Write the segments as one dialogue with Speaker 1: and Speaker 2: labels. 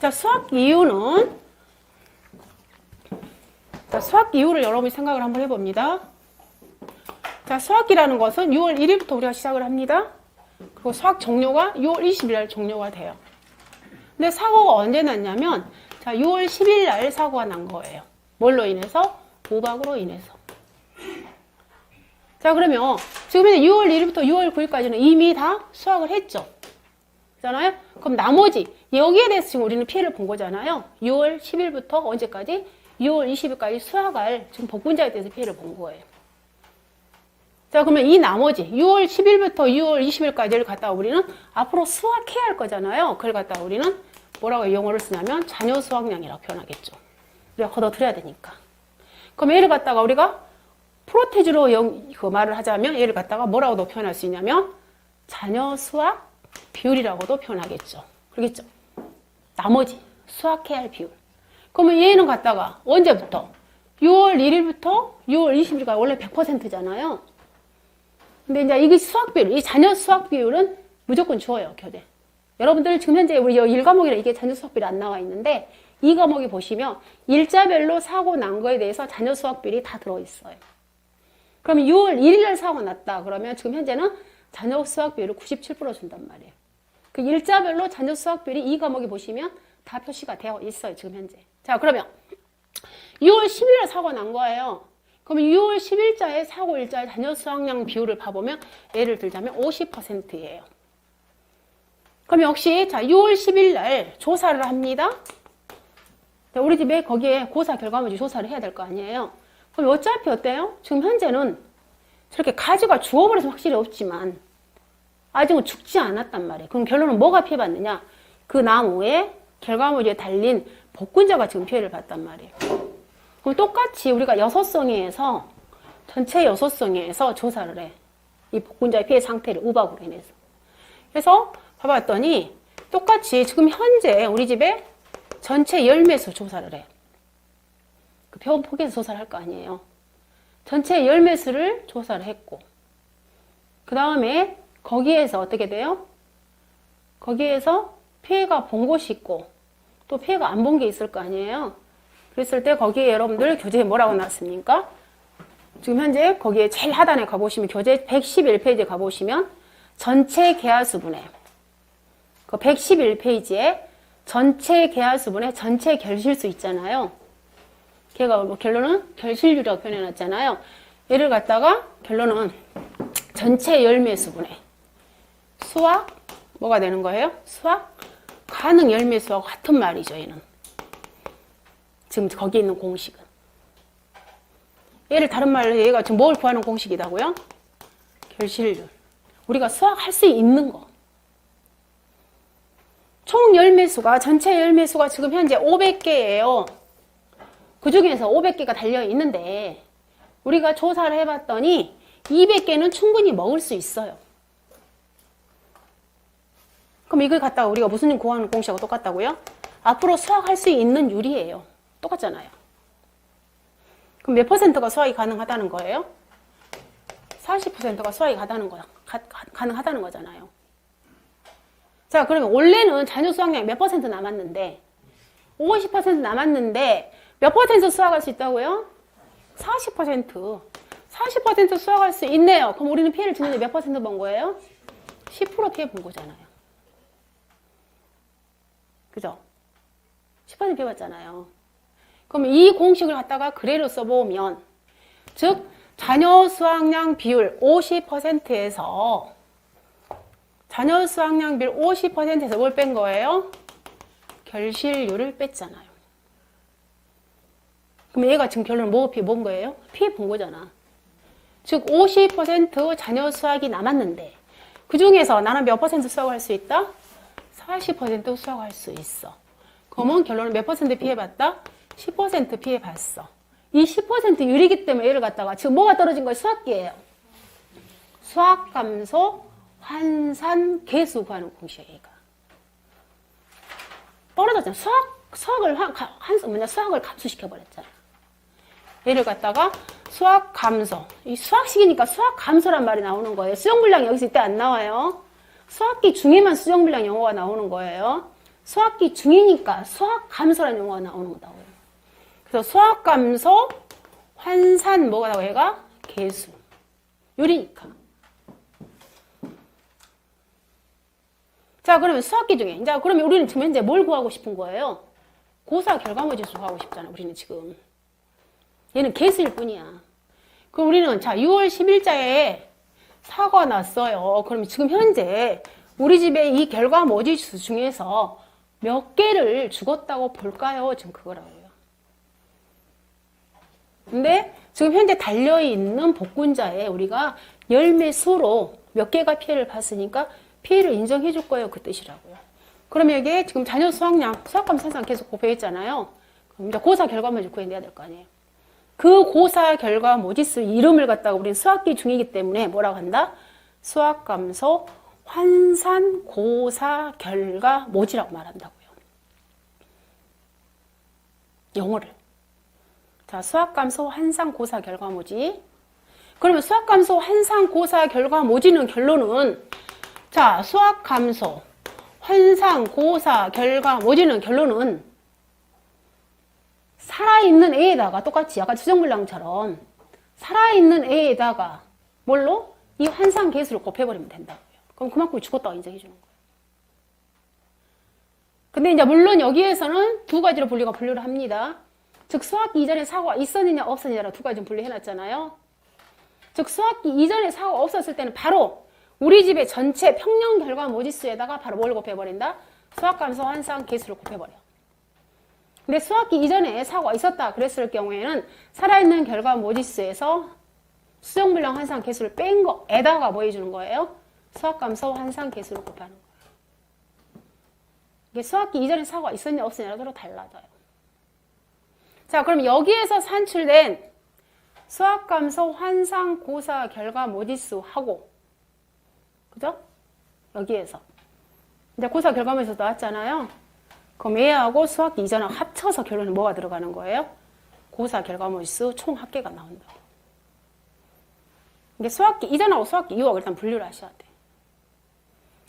Speaker 1: 자, 수학 이유는, 자, 수학 이유를 여러분이 생각을 한번 해봅니다. 자, 수학기라는 것은 6월 1일부터 우리가 시작을 합니다. 그리고 수학 종료가 6월 20일 날 종료가 돼요. 근데 사고가 언제 났냐면, 자, 6월 10일 날 사고가 난 거예요. 뭘로 인해서? 도박으로 인해서. 자, 그러면 지금 6월 1일부터 6월 9일까지는 이미 다 수학을 했죠. 잖아요? 그럼 나머지 여기에 대해서 지금 우리는 피해를 본 거잖아요. 6월 10일부터 언제까지? 6월 20일까지 수학할 지금 복분자에 대해서 피해를 본 거예요. 자, 그러면 이 나머지 6월 10일부터 6월 20일까지를 갖다가 우리는 앞으로 수학해야 할 거잖아요. 그걸 갖다가 우리는 뭐라고 영어를 쓰냐면 자녀 수학량이라고 표현하겠죠. 우리가 걷어들여야 되니까. 그럼 얘를 갖다가 우리가 프로테주로 그 말을 하자면 얘를 갖다가 뭐라고도 표현할 수 있냐면 자녀 수학 비율이라고도 표현하겠죠. 그러겠죠? 나머지 수학해야 할 비율. 그러면 얘는 갖다가 언제부터? 6월 1일부터 6월 20일까지 원래 100%잖아요. 근데 이제 이게 수학 비율, 이 자녀 수학 비율은 무조건 주어요, 교재. 여러분들 지금 현재 우리 1과목이라 이게 자녀 수학 비율이 안 나와 있는데 이 과목이 보시면 일자별로 사고 난 거에 대해서 자녀 수학 비율이 다 들어있어요. 그러면 6월 1일날 사고 났다. 그러면 지금 현재는 자녀 수학 비율을 97% 준단 말이에요. 그 일자별로 자녀 수학 비율이 이 과목이 보시면 다 표시가 되어 있어요, 지금 현재. 자, 그러면 6월 10일에 사고 난 거예요. 그러면 6월 10일자의 사고 일자의 자녀 수학량 비율을 봐보면 예를 들자면 50%예요. 그럼 역시 자 6월 10일 날 조사를 합니다. 우리 집에 거기에 고사 결과물지 조사를 해야 될 거 아니에요. 그럼 어차피 어때요? 지금 현재는 저렇게 가지가 죽어버려서 확실히 없지만 아직은 죽지 않았단 말이에요. 그럼 결론은 뭐가 피해받느냐? 그 나무에 결과물지에 달린 복근자가 지금 피해를 봤단 말이에요. 그럼 똑같이 우리가 6송이에서 전체 6송이에서 조사를 해. 이 복근자의 피해 상태를 우박으로 인해서. 그래서 봐봤더니 똑같이 지금 현재 우리 집에 전체 열매수 조사를 해. 그 병원 포기해서 조사를 할 거 아니에요. 전체 열매수를 조사를 했고 그 다음에 거기에서 어떻게 돼요? 거기에서 피해가 본 곳이 있고 또 피해가 안 본 게 있을 거 아니에요. 그랬을 때 거기에 여러분들 교재에 뭐라고 나왔습니까? 지금 현재 거기에 제일 하단에 가보시면 교재 111페이지에 가보시면 전체 계하수분의 그 111페이지에 전체 계하수분의 전체 결실수 있잖아요. 걔가 뭐 결론은 결실률이라고 표현해놨잖아요. 얘를 갖다가 결론은 전체 열매수분의 수학 뭐가 되는 거예요? 수학 가능 열매수하고 같은 말이죠. 얘는 지금 거기 있는 공식은 얘를 다른 말로 얘가 지금 뭘 구하는 공식이라고요? 결실률. 우리가 수학할 수 있는 거. 총 열매수가 전체 열매수가 지금 현재 500개예요. 그 중에서 500개가 달려 있는데 우리가 조사를 해봤더니 200개는 충분히 먹을 수 있어요. 그럼 이걸 갖다가 우리가 무슨 구하는 공식하고 똑같다고요? 앞으로 수학할 수 있는 율이에요. 똑같잖아요. 그럼 몇 퍼센트가 수학이 가능하다는 거예요? 40%가 수학이 가능하다는 거잖아요. 자, 그러면 원래는 자녀 수학량이 몇 퍼센트 남았는데 50% 남았는데 몇 퍼센트 수학할 수 있다고요? 40%. 40% 수학할 수 있네요. 그럼 우리는 피해를 주는데 몇 퍼센트 본 거예요? 10% 피해 본 거잖아요. 그죠? 10% 피해 봤잖아요. 그럼 이 공식을 갖다가 그래로 써보면 즉 자녀 수학량 비율 50%에서 자녀 수학량 비율 50%에서 뭘 뺀 거예요? 결실률을 뺐잖아요. 그럼 얘가 지금 결론은 뭐 피해 본 거예요? 피해 본 거잖아. 즉 50% 자녀 수학이 남았는데 그 중에서 나는 몇 퍼센트 수학을 할 수 있다? 40% 수학할 수 있어. 그러면 결론은 몇 퍼센트 피해봤다? 10% 피해봤어. 이 10% 유리기 때문에 얘를 갖다가 지금 뭐가 떨어진 거예요? 수학기예요. 수학 감소 환산 계수 구하는 공식이에요. 얘가. 떨어졌잖아. 수학을 감소시켜 버렸잖아. 얘를 갖다가 수학 감소. 이 수학식이니까 수학 감소란 말이 나오는 거예요. 수정 분량 여기서 이때 안 나와요. 수학기 중에만 수정 분량 영어가 나오는 거예요. 수학기 중이니까 수학감소라는 용어가 나오는 거다고요. 그래서 수학감소, 환산, 뭐가 나오고 얘가 계수. 요리니까. 자, 그러면 수학기 중에. 자, 그러면 우리는 지금 현재 뭘 구하고 싶은 거예요? 고사 결과모지수 구하고 싶잖아, 우리는 지금. 얘는 계수일 뿐이야. 그럼 우리는, 자, 6월 10일자에 사고가 났어요. 그러면 지금 현재 우리 집에 이 결과모지수 중에서 몇 개를 죽었다고 볼까요? 지금 그거라고요. 근데 지금 현재 달려있는 복군자에 우리가 열매 수로 몇 개가 피해를 봤으니까 피해를 인정해 줄 거예요. 그 뜻이라고요. 그러면 이게 지금 자녀 수학량, 수학감 선상 계속 고배했잖아요. 그럼 이제 고사 결과모지 구해내야 될 거 아니에요. 그 고사 결과모지수 이름을 갖다가 우리는 수학기 중이기 때문에 뭐라고 한다? 수학감소 환산 고사 결과모지라고 말한다고요. 영어를. 자, 수학감소 환산 고사 결과모지. 그러면 수학감소 환산 고사 결과모지는 결론은 자, 수학감소 환산 고사 결과모지는 결론은 살아있는 애에다가 똑같이 약간 추정물량처럼 살아있는 애에다가 뭘로? 이 환산 계수를 곱해버리면 된다고요. 그럼 그만큼 죽었다고 인정해 주는 거예요. 근데 이제 물론 여기에서는 두 가지로 분류를 합니다. 즉 수학기 이전에 사고가 있었느냐 없었느냐로 두 가지 분류해놨잖아요. 즉 수학기 이전에 사고가 없었을 때는 바로 우리 집의 전체 평년 결과 모지수에다가 바로 뭘 곱해버린다? 수학감소 환산 계수를 곱해버려. 근데 수학기 이전에 사고가 있었다 그랬을 경우에는 살아있는 결과 모지수에서 수정분량 환산 계수를 뺀 거에다가 뭐 해주는 거예요? 수학감소 환산 계수를 곱하는 거예요. 이게 수학기 이전에 사고가 있었냐 없었냐로 서로 달라져요. 자, 그럼 여기에서 산출된 수학감소 환산 고사 결과 모지수하고 그죠? 여기에서 이제 고사 결과모지수 나왔잖아요. 그럼 얘하고 수학기 이전하고 합쳐서 결론은 뭐가 들어가는 거예요? 고사 결과모지수 총 합계가 나온다고. 이게 수학기 이전하고 수학기 이후하고 일단 분류를 하셔야 돼.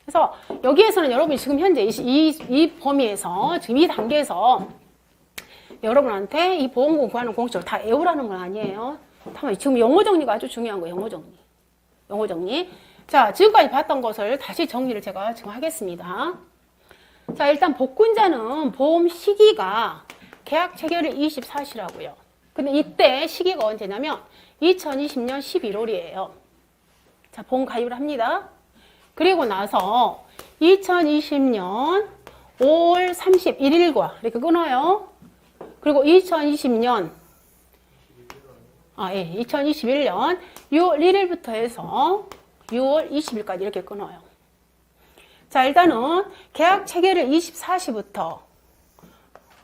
Speaker 1: 그래서 여기에서는 여러분이 지금 현재 이 범위에서 지금 이 단계에서 여러분한테 이 보험금 구하는 공식을 다 외우라는 건 아니에요. 다만 지금 용어 정리가 아주 중요한 거예요. 용어 정리. 용어 정리. 자, 지금까지 봤던 것을 다시 정리를 제가 지금 하겠습니다. 자, 일단 복군자는 보험 시기가 계약 체결일 24시라고요. 근데 이때 시기가 언제냐면 2020년 11월이에요. 자, 보험 가입을 합니다. 그리고 나서 2020년 5월 31일과 이렇게 끊어요. 그리고 2021년 6월 1일부터 해서 6월 20일까지 이렇게 끊어요. 자, 일단은 계약 체결일 24시부터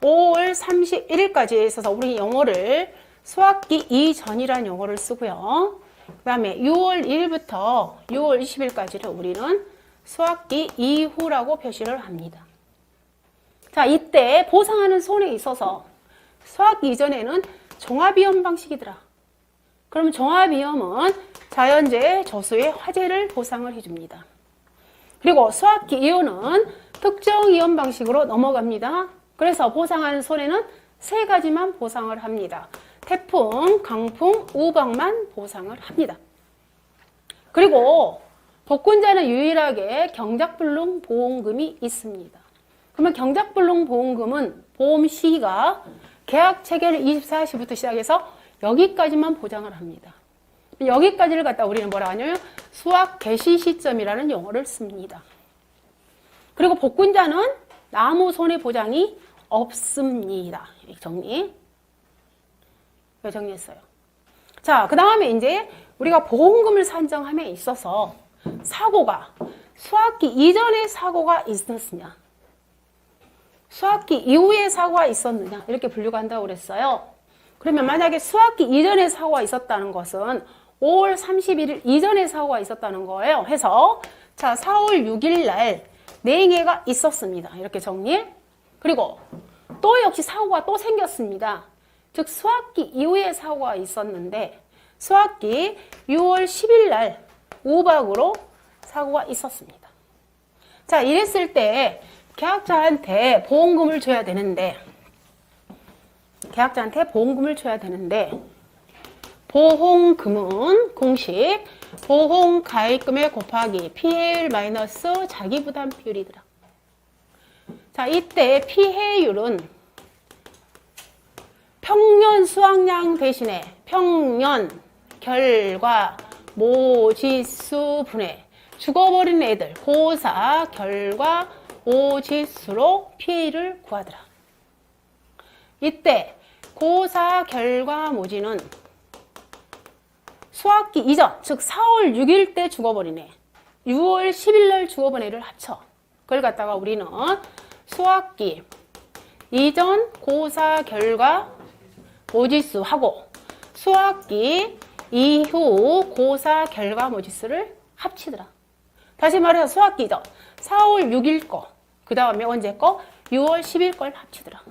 Speaker 1: 5월 31일까지 있어서 우리 영어를 수학기 이전이라는 용어를 쓰고요. 그 다음에 6월 1일부터 6월 20일까지를 우리는 수학기 이후라고 표시를 합니다. 자, 이때 보상하는 손해에 있어서 수학기 이전에는 종합위험 방식이더라. 그럼 종합위험은 자연재해, 저수의 화재를 보상을 해줍니다. 그리고 수학기 이후는 특정위험 방식으로 넘어갑니다. 그래서 보상하는 손해는 세 가지만 보상을 합니다. 태풍, 강풍, 우박만 보상을 합니다. 그리고 복군자는 유일하게 경작불능 보험금이 있습니다. 그러면 경작불능 보험금은 보험 시기가 계약 체결 24시부터 시작해서 여기까지만 보장을 합니다. 여기까지를 갖다 우리는 뭐라 하냐면 수학 개시 시점이라는 용어를 씁니다. 그리고 복군자는 나무 손해 보장이 없습니다. 정리. 왜 정리했어요? 자, 그 다음에 이제 우리가 보험금을 산정함에 있어서 사고가 수학기 이전에 사고가 있었느냐, 수학기 이후에 사고가 있었느냐 이렇게 분류가 한다고 그랬어요. 그러면 만약에 수학기 이전에 사고가 있었다는 것은 5월 31일 이전에 사고가 있었다는 거예요. 해서 자, 4월 6일 날 냉해가 있었습니다. 이렇게 정리. 그리고 또 역시 사고가 또 생겼습니다. 즉 수학기 이후에 사고가 있었는데 수학기 6월 10일 날 우박으로 사고가 있었습니다. 자, 이랬을 때 계약자한테 보험금을 줘야 되는데 보험금은 공식 보험가입금액 곱하기 PL 마이너스 자기부담 비율이더라. 자, 이때 피해율은 평년 수확량 대신에 평년 결과 모지수 분의 죽어버린 애들 고사 결과 모지수로 피해율을 구하더라. 이때 고사 결과 모지는 수학기 이전, 즉 4월 6일 때 죽어버린 애, 6월 10일 날 죽어버린 애를 합쳐. 그걸 갖다가 우리는 수학기 이전 고사 결과 모지수 하고 수학기 이후 고사 결과 모지수를 합치더라. 다시 말해서 수학기 이전 4월 6일 거, 그 다음에 언제 거? 6월 10일 걸 합치더라.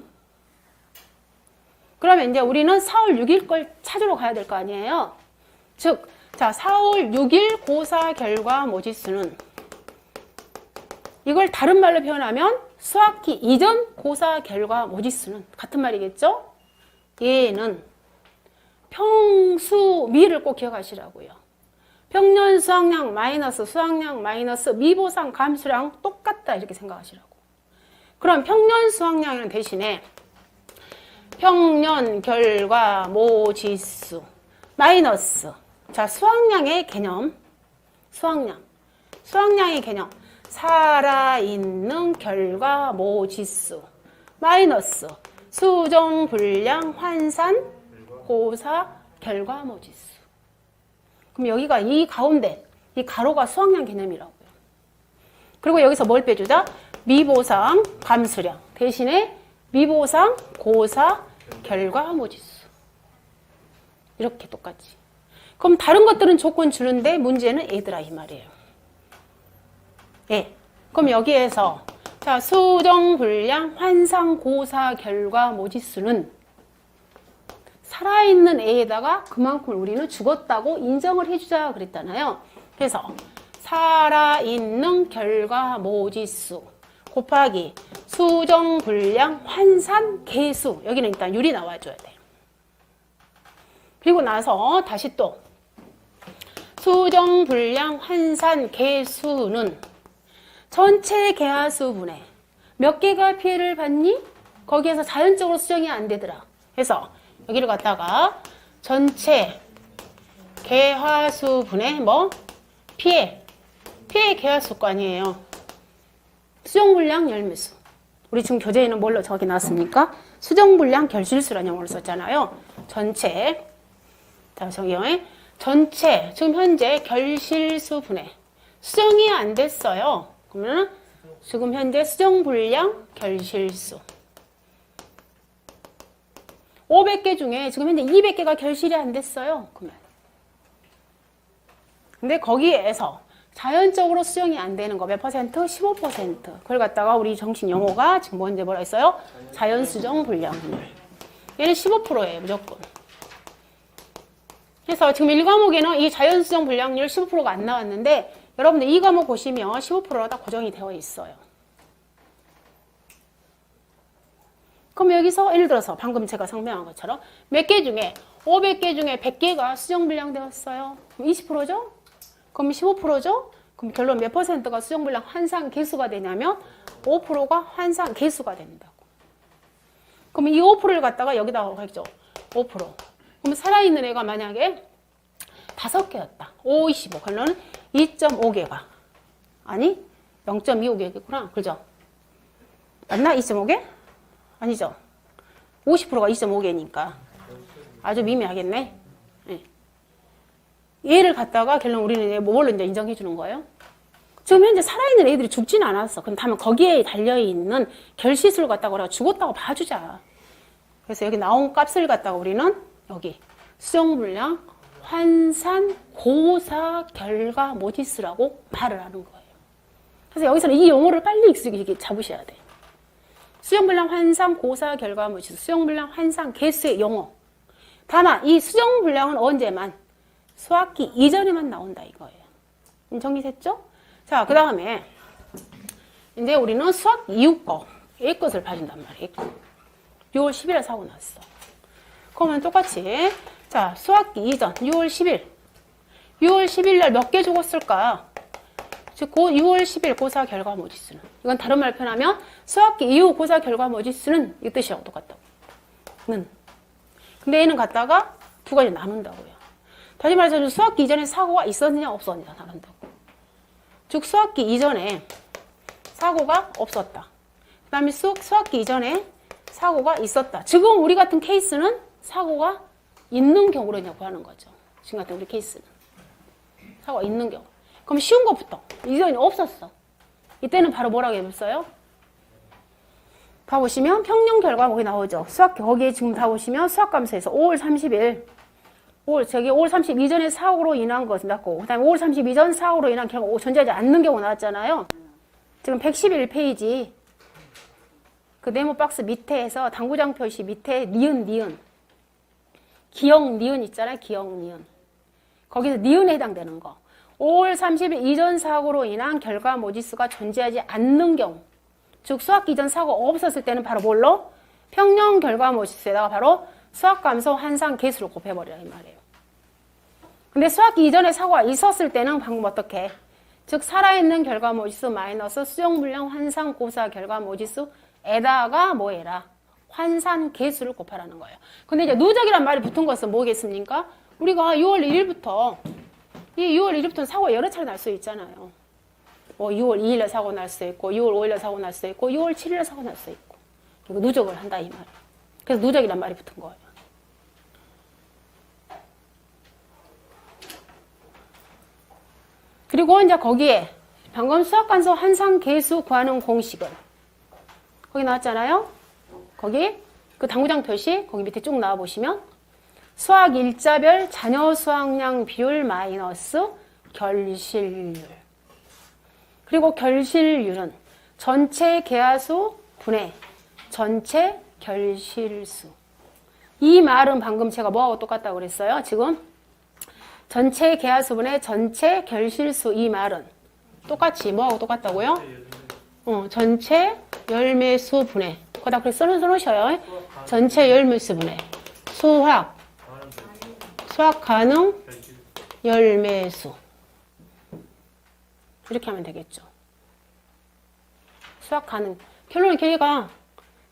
Speaker 1: 그러면 이제 우리는 4월 6일 걸 찾으러 가야 될 거 아니에요? 즉, 자, 4월 6일 고사 결과 모지수는 이걸 다른 말로 표현하면 수학기 이전 고사 결과 모지수는 같은 말이겠죠? 얘는 평수미를 꼭 기억하시라고요. 평년 수확량 마이너스 미보상 감수량 똑같다 이렇게 생각하시라고. 그럼 평년 수확량은 대신에 평년 결과 모지수 마이너스 자 수확량의 개념 수확량의 개념 살아있는 결과 모지수 마이너스 수정 불량 환산 고사 결과 모지수. 그럼 여기가 이 가운데 이 가로가 수확량 개념이라고요. 그리고 여기서 뭘 빼주자? 미보상 감수량 대신에 미보상 고사 결과 모지수. 이렇게 똑같이. 그럼 다른 것들은 조건 주는데 문제는 얘들아 이 말이에요. 예. 그럼 여기에서 자 수정 불량 환상 고사 결과 모지수는 살아있는 애에다가 그만큼 우리는 죽었다고 인정을 해주자 그랬잖아요. 그래서 살아있는 결과 모지수 곱하기 수정 불량 환산 개수 여기는 일단 율이 나와줘야 돼. 그리고 나서 다시 또 수정 불량 환산 개수는 전체 개화수분의 몇 개가 피해를 받니? 거기에서 자연적으로 수정이 안 되더라. 그래서 여기를 갖다가 전체 개화수분의 뭐? 피해 개화수 거 아니에요. 수정불량 열매수. 우리 지금 교재에는 뭘로 적이 나왔습니까? 수정불량 결실수라는 영어를 썼잖아요. 전체 자 저기요. 전체 지금 현재 결실수분의 수정이 안 됐어요. 그러면 지금 현재 수정불량 결실수 500개 중에 지금 현재 200개가 결실이 안 됐어요. 그러면 근데 거기에서 자연적으로 수정이 안 되는 거 몇 퍼센트? 15%. 그걸 갖다가 우리 정신 용어가 지금 뭔지 뭐라 했어요? 자연수정 불량률. 얘는 15%예요, 무조건. 그래서 지금 1과목에는 이 자연수정 불량률 15%가 안 나왔는데 여러분들 이 과목 보시면 15%가 다 고정이 되어 있어요. 그럼 여기서 예를 들어서 방금 제가 설명한 것처럼 몇 개 중에 500개 중에 100개가 수정 불량 되었어요. 그럼 20%죠? 그럼 15%죠? 그럼 결론 몇 퍼센트가 수정 불량 환산 개수가 되냐면 5%가 환산 개수가 된다고. 그럼 이 5%를 갖다가 여기다가 하겠죠. 5%. 그럼 살아있는 애가 만약에 5개였다. 5, 25. 결론은 2.5개가. 아니, 0.25개겠구나. 그죠? 맞나? 2.5개? 아니죠. 50%가 2.5개니까. 아주 미미하겠네. 네. 얘를 갖다가 결론 우리는 뭘로 이제 인정해 주는 거예요? 지금 현재 살아있는 애들이 죽지는 않았어. 그럼 다만 거기에 달려있는 결실수를 갖다가 우리가 죽었다고 봐주자. 그래서 여기 나온 값을 갖다가 우리는 여기 수정불량 환산 고사 결과 모지수라고 말을 하는 거예요. 그래서 여기서는 이 용어를 빨리 익숙하게 잡으셔야 돼. 수정불량 환산 고사 결과 모지수, 수정불량 환산 개수의 용어. 다만 이 수정불량은 언제만? 수학기 이전에만 나온다 이거예요. 정리됐죠? 자, 그 다음에 이제 우리는 수학 이후 거, A 것을 봐준단 말이에요. 6월 10일에 사고 났어. 그러면 똑같이, 자, 수학기 이전, 6월 10일. 6월 10일 날 몇 개 죽었을까? 즉, 6월 10일 고사 결과 모지수는. 이건 다른 말 표현하면 수학기 이후 고사 결과 모지수는 이 뜻이랑 똑같다고. 는. 근데 얘는 갖다가 두 가지 나눈다고요. 다시 말해서 수학기 이전에 사고가 있었느냐 없었느냐 나눈다고. 즉, 수학기 이전에 사고가 없었다. 그 다음에 수학기 이전에 사고가 있었다. 지금 우리 같은 케이스는 사고가 있는 경우로 이제 구하는 거죠. 지금 같은 우리 케이스는. 사고가 있는 경우. 그럼 쉬운 것부터. 이전이 없었어. 이때는 바로 뭐라고 해봤어요? 봐보시면 평균 결과 거기 나오죠. 거기에 지금 다 보시면 수학감소에서 5월 30일. 5월 30일 이전에 사고로 인한 것이 났고, 그 다음에 5월 30일 이전 사고로 인한 결과 존재하지 않는 경우 나왔잖아요. 지금 111페이지. 그 네모 박스 밑에에서 당구장 표시 밑에 니은. 기억 니은 있잖아요. 기억 니은. 거기서 니은에 해당되는 거. 5월 30일 이전 사고로 인한 결과 모지수가 존재하지 않는 경우. 즉 수학기 이전 사고 없었을 때는 바로 뭘로? 평년 결과 모지수에다가 바로 수학감소 환상 개수를 곱해버리라 이 말이에요. 근데 수학기 이전에 사고가 있었을 때는 방금 어떻게? 즉 살아있는 결과 모지수 마이너스 수정 물량 환상 고사 결과 모지수에다가 뭐 해라? 환산 개수를 곱하라는 거예요. 근데 이제 누적이란 말이 붙은 것은 뭐겠습니까? 우리가 6월 1일부터 이 6월 1일부터는 사고가 여러 차례 날 수 있잖아요. 뭐 6월 2일에 사고 날 수 있고 6월 5일에 사고 날 수 있고 6월 7일에 사고 날 수 있고 그리고 누적을 한다 이 말이에요. 그래서 누적이란 말이 붙은 거예요. 그리고 이제 거기에 방금 수학관소 환상계수 구하는 공식은 거기 나왔잖아요. 거기 그 당구장 표시 거기 밑에 쭉 나와 보시면 수학 일자별 자녀 수학량 비율 마이너스 결실률. 그리고 결실률은 전체 계하수 분의 전체 결실수. 이 말은 방금 제가 뭐하고 똑같다고 그랬어요? 지금 전체 계하수분의 전체 결실수 이 말은 똑같이 뭐하고 똑같다고요? 전체 열매수 분의 거기다 그렇게 써놓으셔요. 전체 열매수 분의 수학 가능 열매수 이렇게 하면 되겠죠. 수학 가능 결론은 걔가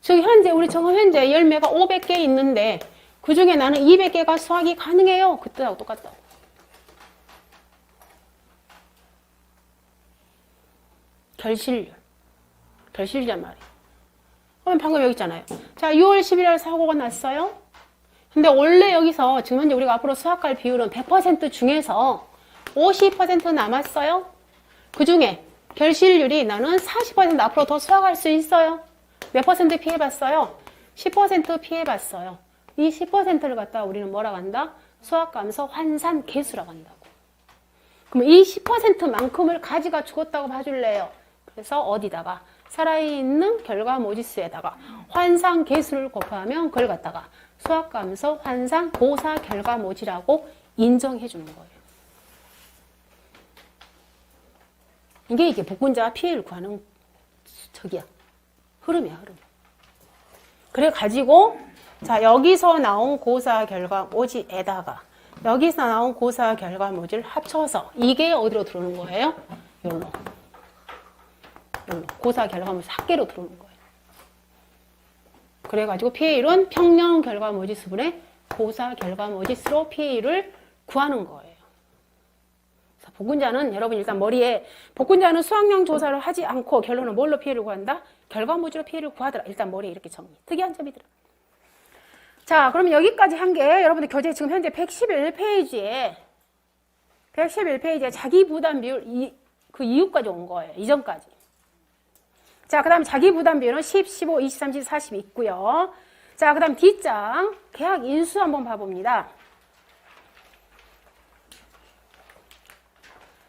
Speaker 1: 지금 현재 우리 지금 현재 열매가 500개 있는데 그 중에 나는 200개가 수학이 가능해요. 그때하고 똑같다고. 결실률이란 말이에요. 그러면 방금 여기 있잖아요. 자, 6월 10일에 사고가 났어요. 근데 원래 여기서 지금 현재 우리가 앞으로 수학할 비율은 100% 중에서 50% 남았어요. 그 중에 결실률이 나는 40% 앞으로 더 수학할 수 있어요. 몇 퍼센트 피해봤어요? 10% 피해봤어요. 이 10%를 갖다가 우리는 뭐라고 한다? 수학감소 환산 개수라고 한다고. 그럼 이 10%만큼을 가지가 죽었다고 봐줄래요? 그래서 어디다가? 살아있는 결과 모지수에다가 환상 개수를 곱하면 그걸 갖다가 수학감소 환상 고사 결과 모지라고 인정해 주는 거예요. 이게 복분자와 피해를 구하는 흐름이야, 흐름. 그래 가지고 자 여기서 나온 고사 결과 모지에다가 여기서 나온 고사 결과 모지를 합쳐서 이게 어디로 들어오는 거예요? 여기로. 고사 결과 모지 합계로 들어오는 거예요. 그래가지고 PA율은 평년 결과 모지수분의 고사 결과 모지수로 PA율을 구하는 거예요. 그래서 복분자는 여러분 일단 머리에 복분자는 수학량 조사를 하지 않고 결론은 뭘로 PA를 구한다? 결과 모지로 PA를 구하더라. 일단 머리에 이렇게 정리. 특이한 점이더라. 자, 그러면 여기까지 한 게 여러분들 교재 지금 현재 111페이지에 자기 부담 비율 그 이후까지 온 거예요. 이전까지. 자, 그 다음에 자기 부담 비율은 10, 15, 20, 30, 40 있고요. 자, 그 다음 D장 계약 인수 한번 봐봅니다.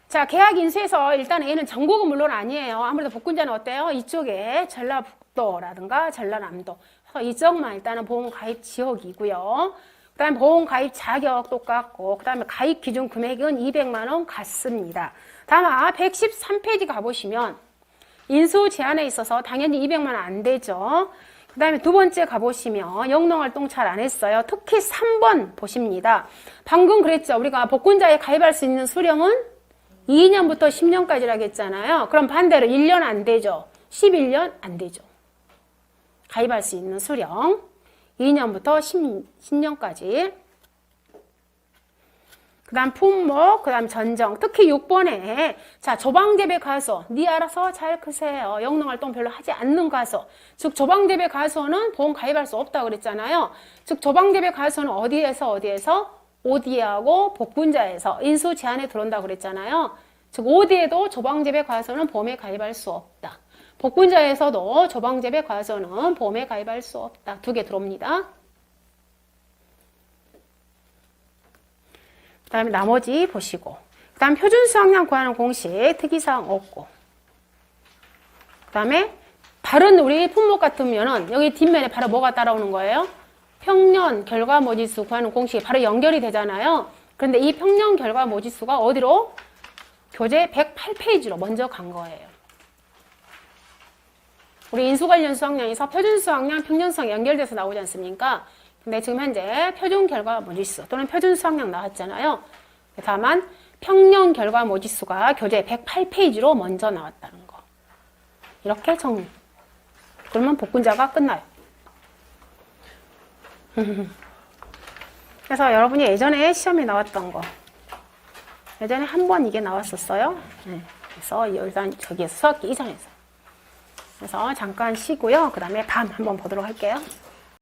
Speaker 1: 자, 계약 인수에서 일단 A는 전국은 물론 아니에요. 아무래도 복분자는 어때요? 이쪽에 전라북도라든가 전라남도 이쪽만 일단은 보험 가입 지역이고요. 그 다음에 보험 가입 자격 똑같고 그 다음에 가입 기준 금액은 200만 원 같습니다. 다음 113페이지 가보시면 인수 제한에 있어서 당연히 200만 원 안 되죠. 그 다음에 두 번째 가보시면 영농활동 잘 안 했어요. 특히 3번 보십니다. 방금 그랬죠. 우리가 복권자에 가입할 수 있는 수령은 2년부터 10년까지라고 했잖아요. 그럼 반대로 1년 안 되죠. 11년 안 되죠. 가입할 수 있는 수령 2년부터 10년까지. 그 다음 품목, 그 다음 전정. 특히 6번에 자 조방재배 가서 네 알아서 잘 크세요. 영농활동 별로 하지 않는 가서. 즉 조방재배 가서는 보험 가입할 수 없다고 그랬잖아요. 즉 조방재배 가서는 어디에서 OD하고 복분자에서 인수 제한에 들어온다고 그랬잖아요. 즉 OD에도 조방재배 가서는 보험에 가입할 수 없다. 복분자에서도 조방재배 가서는 보험에 가입할 수 없다. 두 개 들어옵니다. 그 다음에 나머지 보시고 그 다음 표준 수확량 구하는 공식 특이사항 없고 그 다음에 다른 우리 품목 같으면은 여기 뒷면에 바로 뭐가 따라오는 거예요? 평년 결과 모지수 구하는 공식이 바로 연결이 되잖아요. 그런데 이 평년 결과 모지수가 어디로? 교재 108페이지로 먼저 간 거예요. 우리 인수 관련 수확량에서 표준 수확량, 평년 수확량 연결돼서 나오지 않습니까? 근데 지금 현재 표준 결과 모지수 또는 표준 수확량 나왔잖아요. 다만 평년 결과 모지수가 교재 108페이지로 먼저 나왔다는 거. 이렇게 정리. 그러면 복분자가 끝나요. 그래서 여러분이 예전에 시험에 나왔던 거. 예전에 한 번 이게 나왔었어요. 그래서 일단 저기 수학기 이전에서. 그래서 잠깐 쉬고요. 그 다음에 밤 한번 보도록 할게요.